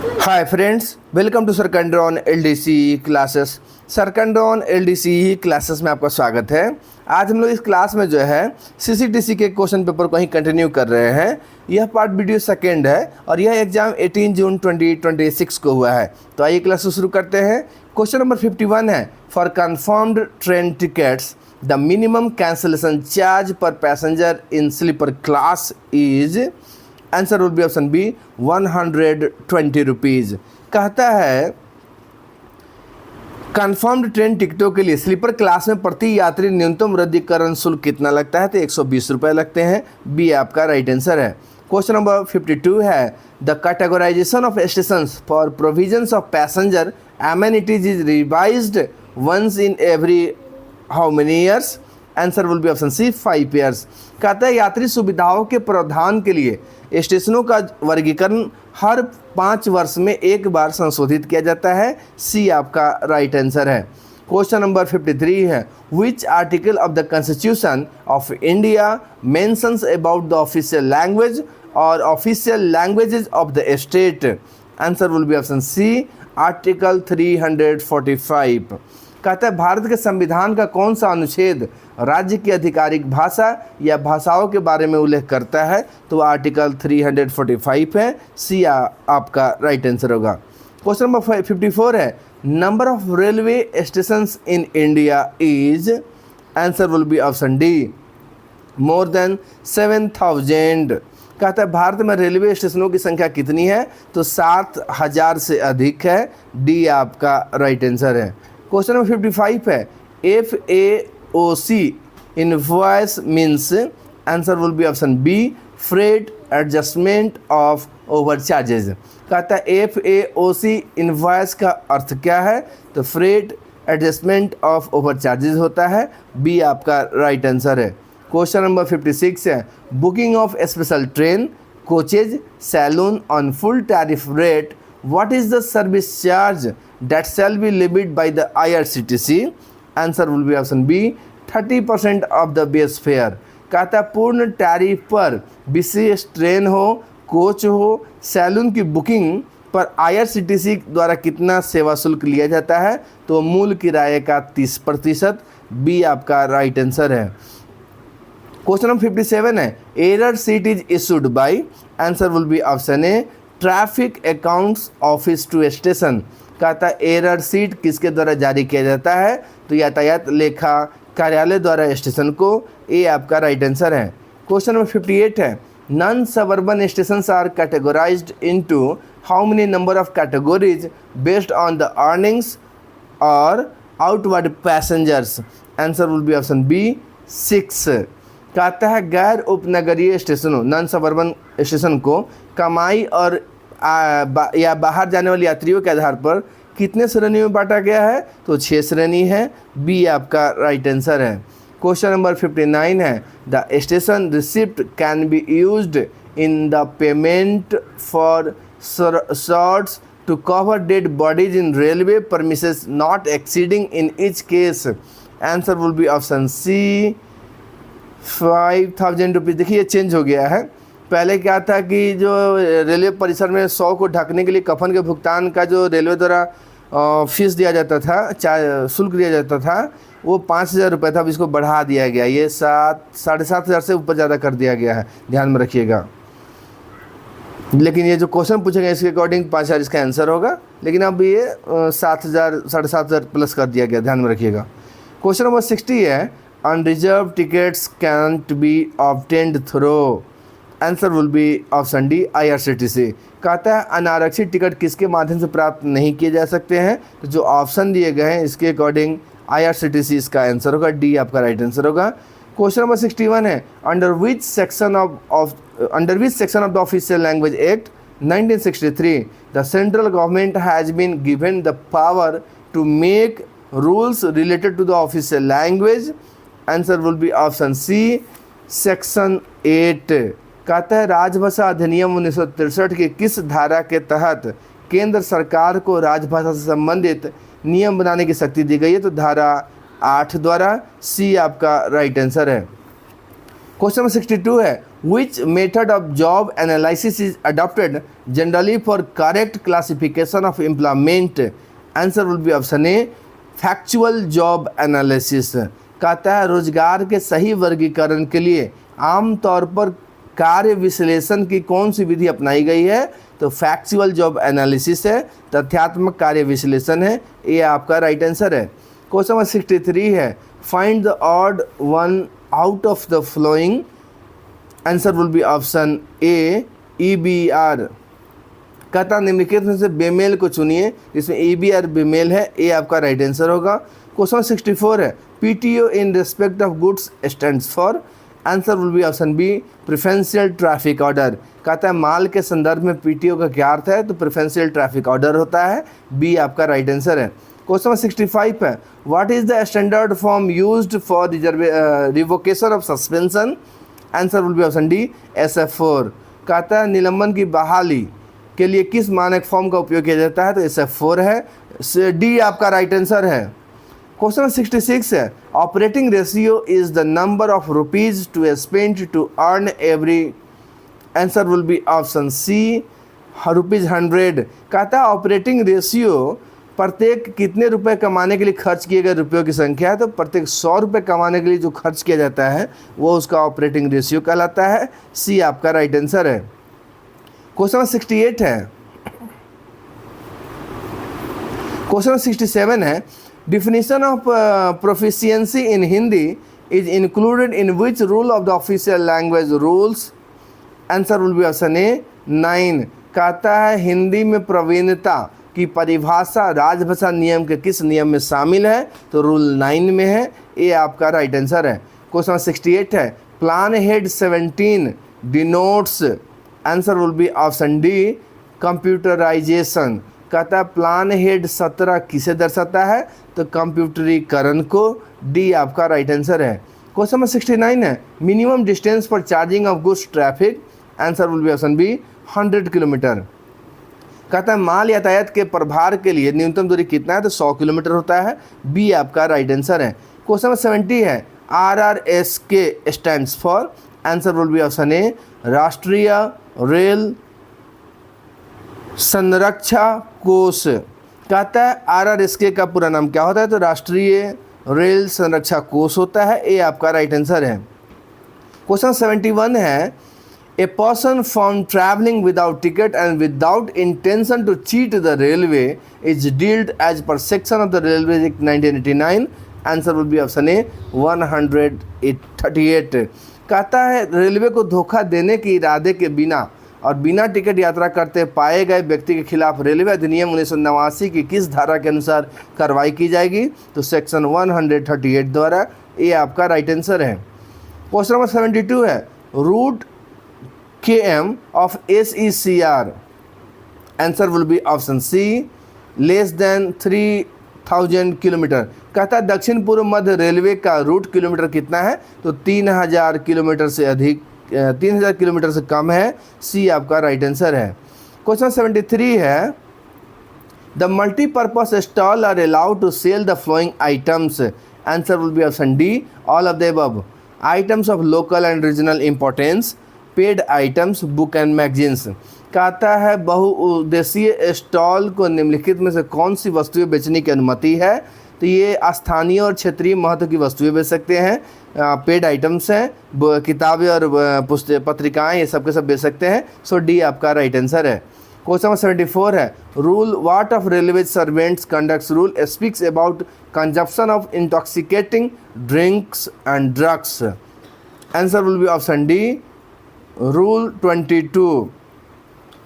Hi friends, welcome to सरकंड्रॉन LDC classes. सरकंड्रॉन LDC classes में आपका स्वागत है। आज हम लोग इस क्लास में जो है सीसीटीसी के क्वेश्चन पेपर को ही कंटिन्यू कर रहे हैं। यह पार्ट वीडियो सेकेंड है और यह एग्जाम 18 जून 2026 को हुआ है। तो आइए क्लास शुरू करते हैं। क्वेश्चन नंबर 51 है, for confirmed train tickets the minimum cancellation charge per passenger in sleeper class is, answer will be option B 120 rupees. कहता है कन्फर्म्ड ट्रेन टिकटों के लिए स्लीपर क्लास में प्रति यात्री न्यूनतम रद्दीकरण शुल्क कितना लगता है, तो 120 रुपये लगते हैं। बी आपका राइट आंसर है। क्वेश्चन नंबर 52 है, the categorisation of stations for provisions of passenger amenities is revised once in every how many years, answer will be option C 5 years. कहता है यात्री सुविधाओं के प्रावधान के लिए स्टेशनों का वर्गीकरण हर 5 वर्ष में एक बार संशोधित किया जाता है। सी आपका राइट आंसर है। क्वेश्चन नंबर 53 है, which article of the constitution of India mentions about the official language और official languages of the state, answer will be option C article 345। कहता है भारत के संविधान का कौन सा अनुच्छेद राज्य की आधिकारिक भाषा या भाषाओं के बारे में उल्लेख करता है, तो आर्टिकल 345 है। सी आपका राइट आंसर होगा। क्वेश्चन नंबर 54 है, number of railway stations in India is, answer will be option D more than 7000। कहता है भारत में रेलवे स्टेशनों की संख्या कितनी है, तो 7000 से अधिक है। डी आपका राइट आंसर है। क्वेश्चन नंबर 55 है, FAOC invoice means, answer will be option B freight adjustment of over charges. कहता है FAOC इनवॉइस का अर्थ क्या है, तो freight adjustment of over charges होता है। बी आपका राइट आंसर है। क्वेश्चन नंबर 56 है, booking of special train coaches saloon on full tariff rate, what is the service charge that shall be levied by the IRCTC, answer will be option B 30% of the base fare। कहता है पूर्ण tariff पर विशेष train हो, coach हो, salon की booking पर IRCTC द्वारा कितना सेवा शुल्क लिया जाता है, तो मूल किराए का 30%। बी आपका राइट आंसर है। क्वेश्चन नंबर 57 है, error sheet is issued by, answer will be option A traffic accounts office to station. कहता है एरर सीट किसके द्वारा जारी किया जाता है, तो यातायात लेखा कार्यालय द्वारा स्टेशन को। ए आपका राइट आंसर है। क्वेश्चन नंबर 58 है, non suburban stations are categorised into how many number of categories based on the earnings और outward passengers, answer will be option B 6। कहता है गैर उपनगरीय स्टेशनों नॉन सबर्बन स्टेशन को कमाई और या बाहर जाने वाले यात्रियों के आधार पर कितने श्रेणियों में बांटा गया है, तो 6 श्रेणी है। बी आपका राइट आंसर है। क्वेश्चन नंबर 59 है, the station receipt can be used in the payment for shorts to cover dead bodies in railway premises not exceeding in each case, answer will be option C 5000 rupees. देखिए ये change हो गया है। पहले क्या था कि जो रेलवे परिसर में 100 को ढकने के लिए कफन के भुगतान का जो रेलवे द्वारा फीस दिया जाता था, शुल्क दिया जाता था, वो 5000 रुपये था। अब इसको बढ़ा दिया गया, ये 7,500 से ऊपर ज़्यादा कर दिया गया है, ध्यान में रखिएगा। लेकिन ये जो क्वेश्चन पूछेगा इसके अकॉर्डिंग 5000 इसका आंसर होगा, लेकिन अब ये 7,000 7,500 प्लस कर दिया गया, ध्यान में रखिएगा। क्वेश्चन नंबर 60 है, unreserve tickets can't be obtained through, answer will be option D IRCTC। कहता है अनारक्षित टिकट किसके माध्यम से प्राप्त नहीं किए जा सकते हैं, तो जो ऑप्शन दिए गए हैं इसके अकॉर्डिंग IRCTC इसका आंसर होगा। डी आपका राइट आंसर होगा। क्वेश्चन नंबर 61 है, under which section of the official language act 1963 the central government has been given the power to make rules related to the official language, answer will be option C section 8। कहता है राजभाषा अधिनियम 1963 की किस धारा के तहत केंद्र सरकार को राजभाषा से संबंधित नियम बनाने की शक्ति दी गई है, तो धारा 8 द्वारा। सी आपका राइट आंसर है। क्वेश्चन नंबर 62 है, Which method of job analysis is adopted generally for correct classification of employment? Answer will be option A, factual job analysis। कहता है रोजगार के सही वर्गीकरण के लिए आमतौर पर कार्य विश्लेषण की कौन सी विधि अपनाई गई है? तो फैक्चुअल जॉब एनालिसिस है, तथ्यात्मक कार्य विश्लेषण है। ये आपका राइट आंसर है। क्वेश्चन नंबर 63 है, find the odd one out of the flowing. Answer will be option A, EBR। कहता निम्नलिखित में से बेमेल को चुनिए, जिसमें EBR बेमेल है। ए आपका राइट आंसर होगा। क्वेश्चन 64 है, PTO in respect of goods stands for. Answer will be option B, preferential traffic order. कहता है माल के संदर्भ में PTO का क्या अर्थ है? तो प्रेफरेंशियल ट्रैफिक ऑर्डर होता है। बी आपका राइट आंसर है। क्वेश्चन नंबर 65 है, what is the standard form used for revocation of suspension? Answer will be option D, SF4। कहता है निलंबन की बहाली के लिए किस मानक फॉर्म का उपयोग किया जाता है? तो SF4 है। डी आपका राइट आंसर है। क्वेश्चन 66 है, operating ratio is the number of rupees to spend to earn every. Answer will be option C, ₹100। कहता है ऑपरेटिंग रेशियो प्रत्येक कितने रुपए कमाने के लिए खर्च किए गए रुपयों की संख्या है? तो प्रत्येक 100 रुपये कमाने के लिए जो खर्च किया जाता है वो उसका ऑपरेटिंग रेशियो कहलाता है। सी आपका राइट आंसर है। क्वेश्चन 68 है, क्वेश्चन 67 है, definition of proficiency in Hindi is included in which rule of the official language rules? Answer will be option ए, 9। कहता है हिंदी में प्रवीणता की परिभाषा राजभाषा नियम के किस नियम में शामिल है? तो रूल 9 में है। ये आपका राइट आंसर है। क्वेश्चन 68 है, plan head 17 denotes. Answer will be option D, computerisation. कहता है प्लान हेड 17 किसे दर्शाता है? तो कंप्यूटरीकरण को। डी आपका राइट आंसर है। क्वेश्चन नंबर 69 है, minimum distance for charging of goods traffic. Answer will be option B, 100 kilometre. कहता है माल यातायात के प्रभार के लिए न्यूनतम दूरी कितना है? तो 100 किलोमीटर होता है। बी आपका राइट आंसर है। क्वेश्चन नंबर 70 है, RRSK stands for. Answer will be option ए, राष्ट्रीय रेल संरक्षा कोष। कहता है RRSK का पूरा नाम क्या होता है? तो राष्ट्रीय रेल संरक्षा कोष होता है। ए आपका राइट आंसर है। क्वेश्चन 71 है, A person found traveling without ticket and without intention to cheat the railway is dealt as per section of the Railway Act 1989. Answer will be option A, 138। कहता है railway को धोखा देने के इरादे के बिना और बिना टिकट यात्रा करते पाए गए व्यक्ति के खिलाफ रेलवे अधिनियम 1989 की किस धारा के अनुसार कार्रवाई की जाएगी? तो सेक्शन 138 द्वारा। ये आपका राइट आंसर है। क्वेश्चन नंबर 72 है, route km of SECR। Answer will be option C, less than 3000 kilometre. कहता है दक्षिण पूर्व मध्य रेलवे का रूट किलोमीटर कितना है? तो 3000 किलोमीटर से अधिक, 3000 किलोमीटर से कम है। सी आपका राइट आंसर है। क्वेश्चन 73 है, the multipurpose stall are allowed to sell the flowing items. Answer will be option D, all of the above. Items of local and regional importance, paid items, book and magazines. कहता है बहुउद्देशीय stall को निम्नलिखित में से कौन सी वस्तुएं बेचने की अनुमति है? तो ये स्थानीय और क्षेत्रीय महत्व की वस्तुएं बेच सकते हैं। पेड आइटम्स हैं, किताबें और पत्रिकाएं, ये सब के सब बेच सकते हैं। सो डी आपका राइट आंसर है। क्वेश्चन नंबर 74 है, rule what of railway servants conducts rule speaks about consumption of intoxicating drinks and drugs. Answer will be option D, rule 22।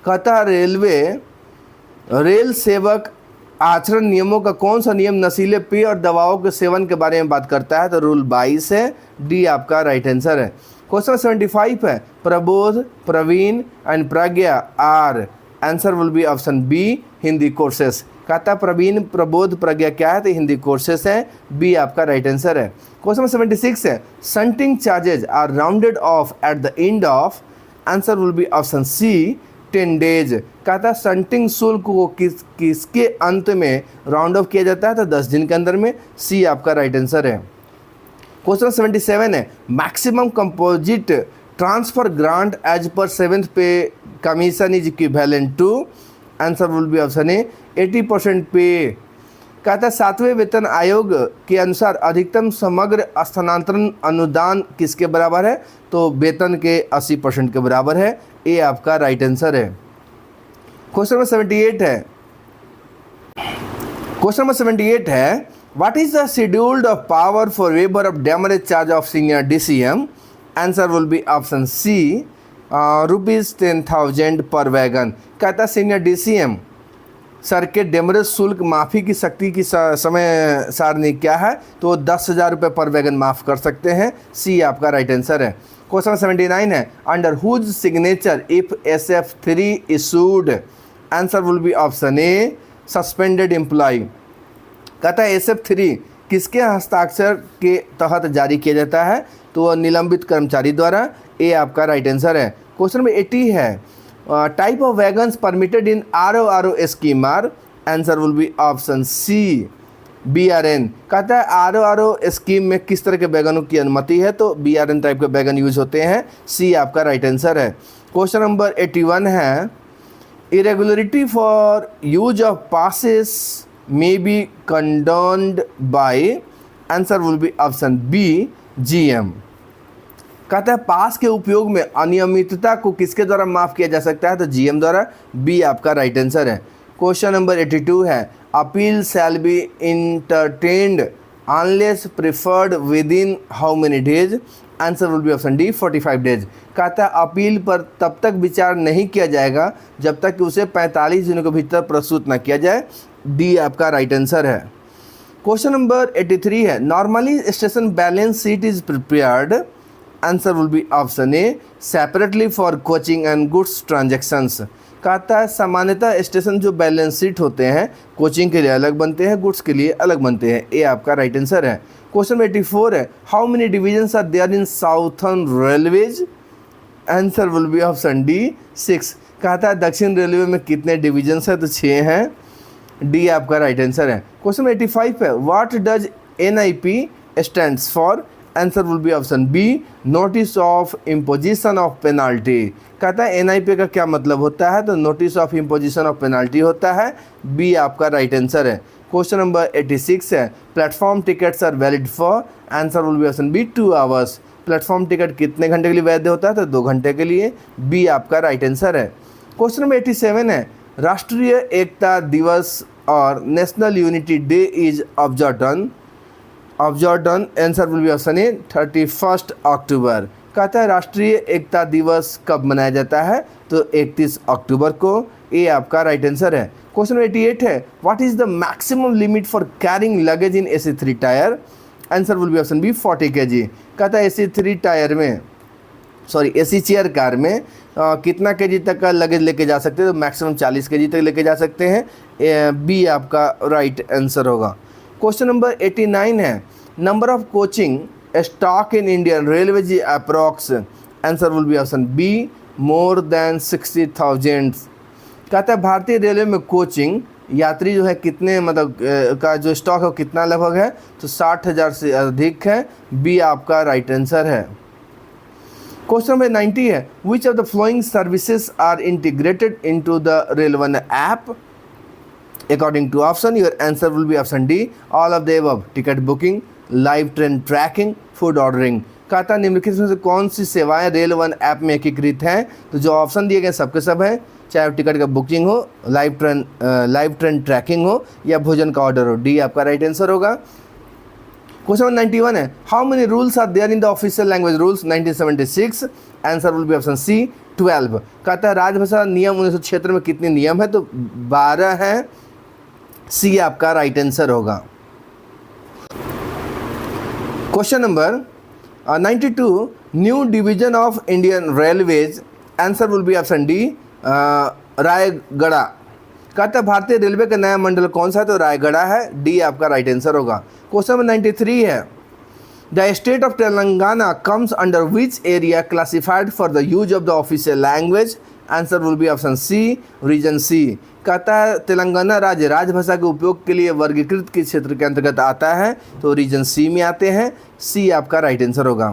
कहता है रेल सेवक आचरण नियमों का कौन सा नियम नशीले पेय और दवाओं के सेवन के बारे में बात करता है? तो रूल 22 है। डी आपका राइट आंसर है। क्वेश्चन 75 है, Prabodh, Praveen and Pragya are. Answer will be option B, Hindi courses. कहता है प्रवीण, प्रबोध, प्रज्ञा क्या है? तो हिंदी कोर्सेस है। बी आपका राइट आंसर है। क्वेश्चन 76 है, shunting charges are rounded off at the end of. Answer will be option C, 10 days. कहता है शंटिंग शुल्क को किसके अंत में राउंड ऑफ किया जाता है? तो 10 दिन के अंदर में। सी आपका राइट आंसर है। क्वेश्चन 77 है, maximum composite transfer grant as per 7th pay commission is equivalent to, answer will be option A 80% pay. कहता है 7वें वेतन आयोग के अनुसार अधिकतम समग्र स्थानांतरण अनुदान किसके बराबर है, तो वेतन के 80% के बराबर है। ए आपका राइट आंसर है। क्वेश्चन नंबर 78 है, क्वेश्चन नंबर 78 है, what is the scheduled of power for waiver of demurrage charge of senior DCM, answer will be option C ₹10,000 per wagon. कहता है सीनियर DCM सर के डेमरेज शुल्क माफ़ी की शक्ति की समय सारणी क्या है, तो 10,000 रुपये पर वैगन माफ़ कर सकते हैं। सी आपका राइट आंसर है। क्वेश्चन 79 है, under whose signature if SF3 issued, answer will be option A suspended employee. कहता है SF3 किसके हस्ताक्षर के तहत जारी किया जाता है, तो वह निलंबित कर्मचारी द्वारा। ए आपका राइट आंसर है। क्वेश्चन नंबर 80 है, type of wagons permitted in RO scheme are, answer will be option C BRN। कहता है RO स्कीम में किस तरह के वैगनों की अनुमति है, तो BRN टाइप के वैगन यूज होते हैं। सी आपका राइट आंसर है। क्वेश्चन नंबर 81 है, irregularity for use of passes may be condoned by, answer will be option B GM। कहता है पास के उपयोग में अनियमितता को किसके द्वारा माफ़ किया जा सकता है, तो GM द्वारा। बी आपका राइट आंसर है। क्वेश्चन नंबर 82 है, appeal shall be entertained unless preferred with in how many days, answer will be option D 45 days. कहता है अपील पर तब तक विचार नहीं किया जाएगा जब तक कि उसे 45 दिनों के भीतर प्रस्तुत न किया जाए। डी आपका राइट आंसर है। क्वेश्चन नंबर 83 है, normally station balance sheet is prepared, answer will be option A separately for coaching and goods transactions. कहता है सामान्यतः स्टेशन जो बैलेंस शीट होते हैं कोचिंग के लिए अलग बनते हैं, गुड्स के लिए अलग बनते हैं। ए आपका राइट आंसर है। क्वेश्चन 84 है, how many divisions are there in southern railways, answer will be option D 6। कहता है दक्षिण रेलवे में कितने डिविजन्स हैं, तो 6 हैं। डी आपका राइट आंसर है। क्वेश्चन 85 है, what does NIP stands for, answer will be option B notice of imposition of penalty. कहता है NIP का क्या मतलब होता है, तो notice of imposition of penalty होता है। बी आपका राइट आंसर है। क्वेश्चन नंबर 86 है, platform tickets are valid for, answer will be option B 2 hours. Platform ticket कितने घंटे के लिए वैध होता है, तो 2 घंटे के लिए। बी आपका राइट आंसर है। क्वेश्चन नंबर 87 है, राष्ट्रीय एकता दिवस और national unity day is observe done, answer will be option ए 31 अक्टूबर। कहता है राष्ट्रीय एकता दिवस कब मनाया जाता है, तो 31 अक्टूबर को। ए आपका राइट आंसर है। क्वेश्चन 88 है, what is the maximum limit for carrying luggage in AC3 tier, answer will be option B 40 kg। कहता है AC3 टायर में AC चेयर कार में कितना kg तक का लगेज लेके जा सकते हैं, तो मैक्सिमम 40 kg तक लेके जा सकते हैं। बी आपका राइट आंसर होगा। क्वेश्चन नंबर 89 है, number of coaching stock in Indian railways approx, answer will be option be more than 60,000। कहता है भारतीय रेलवे में कोचिंग यात्री जो है कितने मतलब का जो स्टॉक है वो कितना लगभग है, तो 60,000 से अधिक है। बी आपका राइट आंसर है। क्वेश्चन नंबर 90 है, which of the following services are integrated into the railway app, according to option your answer will be option D all of the above, ticket booking, live train tracking, food ordering. कहता निम्नलिखित में से कौन सी सेवाएं rail one app में एकीकृत हैं, तो जो ऑप्शन दिए गए सबके सब हैं, चाहे टिकट का बुकिंग हो, लाइव ट्रेन ट्रैकिंग हो या भोजन का ऑर्डर हो। डी आपका राइट आंसर होगा। क्वेश्चन 91 है, how many rules are there in the official language rules 1976, answer will be option C 12। कहता है राजभाषा नियम 1976 में कितने नियम है, तो 12 हैं। सी आपका राइट आंसर होगा। Question number 92, new division of Indian railways, answer will be option D Raigarh. कहता है भारतीय रेलवे का नया मंडल कौन सा है, तो रायगढ़ है। डी आपका राइट आंसर होगा। क्वेश्चन नंबर 93 है, the state of Telangana comes under which area classified for the use of the official language, answer will be option C region C. कहता है तेलंगाना राज्य राजभाषा के उपयोग के लिए वर्गीकृत किस क्षेत्र के अंतर्गत आता है, तो रीजन सी में आते हैं। सी आपका राइट आंसर होगा।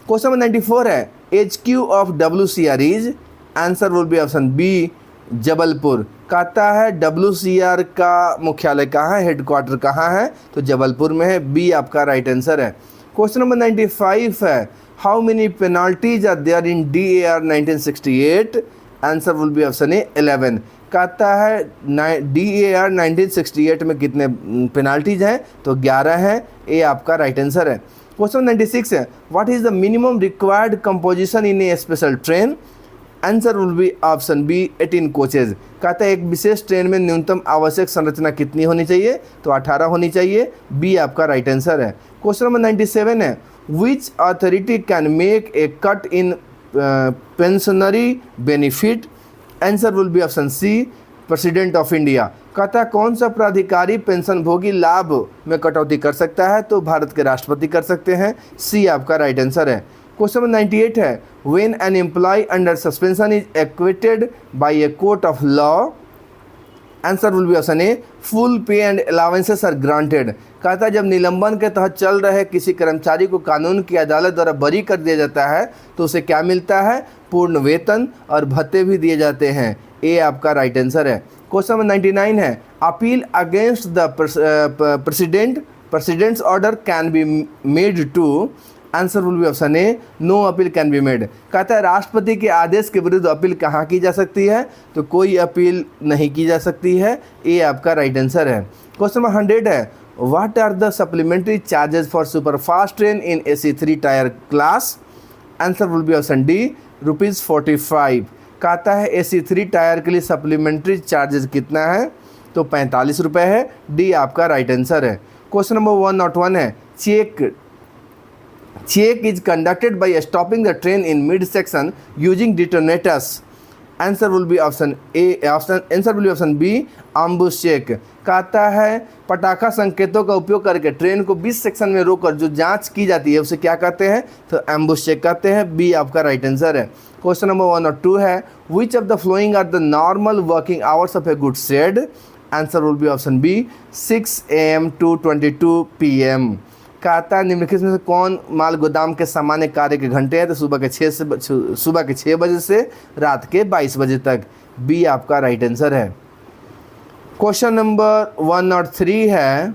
क्वेश्चन नंबर 94 है, HQ of WCR is, answer will be option B Jabalpur. कहता है WCR का मुख्यालय कहाँ है, हेडक्वार्टर कहाँ है, तो जबलपुर में है, बी आपका राइट आंसर है। क्वेश्चन नंबर 95 है, how many penalties are there in DAR 1968, answer will be option A 11। कहता है DAR 1968 में कितने पेनाल्टीज हैं, तो 11 हैं, ए आपका राइट आंसर है। क्वेश्चन 96 है, what is the minimum required composition in a special train, answer will be option B 18 coaches. कहता है एक विशेष ट्रेन में न्यूनतम आवश्यक संरचना कितनी होनी चाहिए, तो 18 होनी चाहिए, बी आपका राइट आंसर है। क्वेश्चन नंबर 97 है, which authority can make a cut in pensionary benefit, answer will be option C president of India. कहता है कौन सा प्राधिकारी पेंशन भोगी लाभ में कटौती कर सकता है, तो भारत के राष्ट्रपति कर सकते हैं, सी आपका राइट आंसर है। क्वेश्चन नंबर 98 है, when an employee under suspension is acquitted by a court of law, answer will be option A full pay and allowances are granted. कहता है जब निलंबन के तहत चल रहे किसी कर्मचारी को कानून की अदालत द्वारा बरी कर दिया जाता है, तो उसे क्या मिलता है, पूर्ण वेतन और भत्ते भी दिए जाते हैं, ए आपका राइट आंसर है। क्वेश्चन नंबर 99 है, appeal against the president's order can be made to, answer will be option A no appeal can be made. कहता है राष्ट्रपति के आदेश के विरुद्ध अपील कहाँ की जा सकती है, तो कोई अपील नहीं की जा सकती है, ए आपका राइट आंसर है। क्वेश्चन नंबर 100 है, what are the supplementary charges for superfast train in AC3 tier class, answer will be option D ₹45। कहता है AC3 टायर के लिए सप्लीमेंट्री चार्जेस कितना है, तो 45 रुपये है, डी आपका राइट आंसर है। क्वेश्चन नंबर 101 है, check is conducted by stopping the train in mid section using detonators, answer will be option A, answer will be option B ambush check. कहता है पटाखा संकेतों का उपयोग करके ट्रेन को 20 सेक्शन में रोककर जो जांच की जाती है उसे क्या कहते हैं, तो एम्बुश चेक कहते हैं, बी आपका राइट आंसर है। क्वेश्चन नंबर 102 है, which of the following are the normal working hours of a good shed, answer will be option B 6 AM to 22 PM। कहता है निम्नलिखित में से कौन माल गोदाम के सामान्य कार्य के घंटे हैं, तो सुबह के 6 बजे से रात के 22 बजे तक, बी आपका राइट आंसर है। क्वेश्चन नंबर 103 है,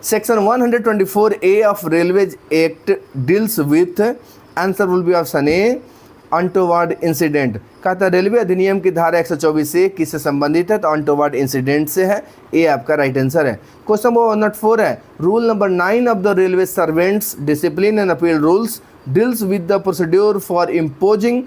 section 124A of railways act deals with, answer will be option A untoward incident. कहता है रेलवे अधिनियम की धारा 124 से किससे संबंधित है, तो अनटोवर्ड इंसिडेंट से है, ए आपका राइट आंसर है। क्वेश्चन नंबर 104 है, rule number 9 of the railway servants discipline and appeal rules deals with the procedure for imposing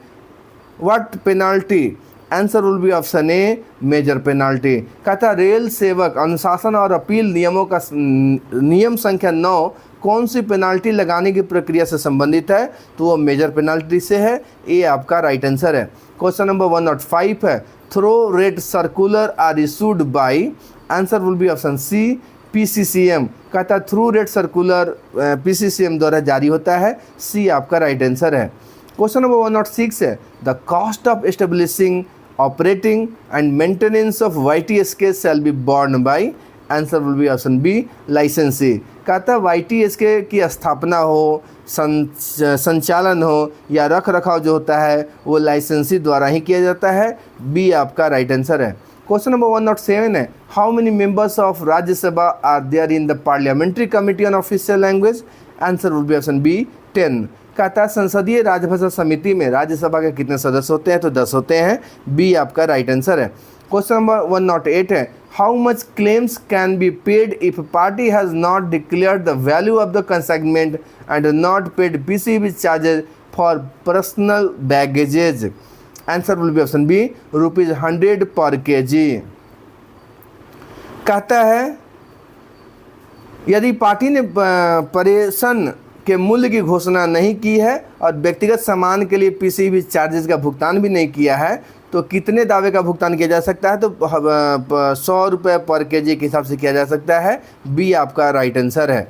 what penalty, answer will be option A major penalty. कहता रेल सेवक अनुशासन और अपील नियमों का नियम संख्या 9 कौन सी पेनाल्टी लगाने की प्रक्रिया से संबंधित है, तो वो मेजर पेनाल्टी से है, ए आपका राइट आंसर है। क्वेश्चन नंबर 105 है, through rate circular are issued by, answer will be option C PCCM। कहता है थ्रू रेट सर्कुलर PCCM द्वारा जारी होता है, सी आपका राइट आंसर है। क्वेश्चन नंबर 106 है, the cost of establishing operating and maintenance of YTSK shall be borne by, answer will be option B licensee. कहता है YTSK की स्थापना हो, संचालन हो या रख रखाव जो होता है वो लाइसेंसी द्वारा ही किया जाता है, बी आपका राइट आंसर है। क्वेश्चन नंबर 107 है, how many members of Rajya Sabha are there in the parliamentary committee on official language, answer will be option B 10। कहता है संसदीय राजभाषा समिति में राज्यसभा के कितने सदस्य होते हैं, तो 10 होते हैं, बी आपका राइट आंसर है। क्वेश्चन नंबर 108 है, how much claims can be paid if party has not declared the value of the consignment and not paid PCB charges for personal baggages, answer will be option B ₹100 per kg। कहता है यदि party ने परेशन के मूल्य की घोषणा नहीं की है और व्यक्तिगत सामान के लिए PCB चार्जेस का भुगतान भी नहीं किया है, तो कितने दावे का भुगतान किया जा सकता है, तो 100 रुपये पर kg के हिसाब से किया जा सकता है, बी आपका राइट आंसर है।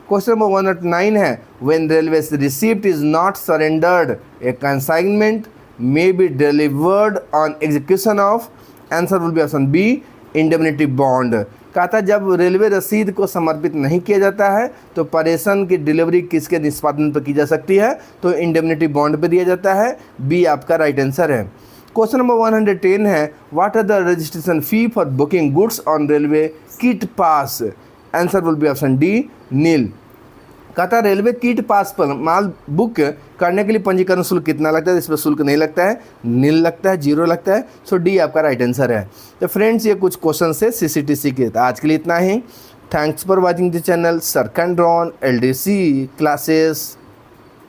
क्वेश्चन नंबर 109 है, when railway receipt is not surrendered a consignment may be delivered on execution of, answer will be option B indemnity bond. कहा था जब रेलवे रसीद को समर्पित नहीं किया जाता है तो परेशान की डिलीवरी किसके निष्पादन पर की जा सकती है, तो इंडेमनिटी बॉन्ड पे दिया जाता है। बी आपका राइट आंसर है। क्वेश्चन नंबर 110 है what are the registration fee for booking goods on railway kit pass. Answer will be option D nil. कहता रेलवे किट पास पर माल बुक करने के लिए पंजीकरण शुल्क कितना लगता है, इस पर शुल्क नहीं लगता है, नील लगता है, जीरो लगता है। सो डी आपका राइट आंसर है। तो फ्रेंड्स ये कुछ क्वेश्चन से CCTC के। तो आज के लिए इतना ही। Thanks for watching the channel सर्कन ड्रॉन LDC क्लासेस।